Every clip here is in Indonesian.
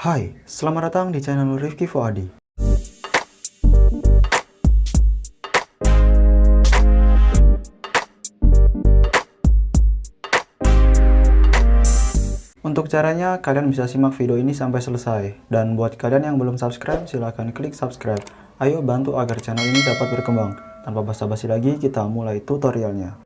Hai, selamat datang di channel Rifqi Fuadi. Untuk caranya, kalian bisa simak video ini sampai selesai. Dan buat kalian yang belum subscribe, silahkan klik subscribe. Ayo bantu agar channel ini dapat berkembang. Tanpa basa-basi lagi, kita mulai tutorialnya.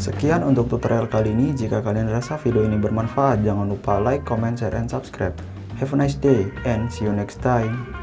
Sekian untuk tutorial kali ini. Jika kalian rasa video ini bermanfaat, jangan lupa like, comment, share, and subscribe. Have a nice day and see you next time.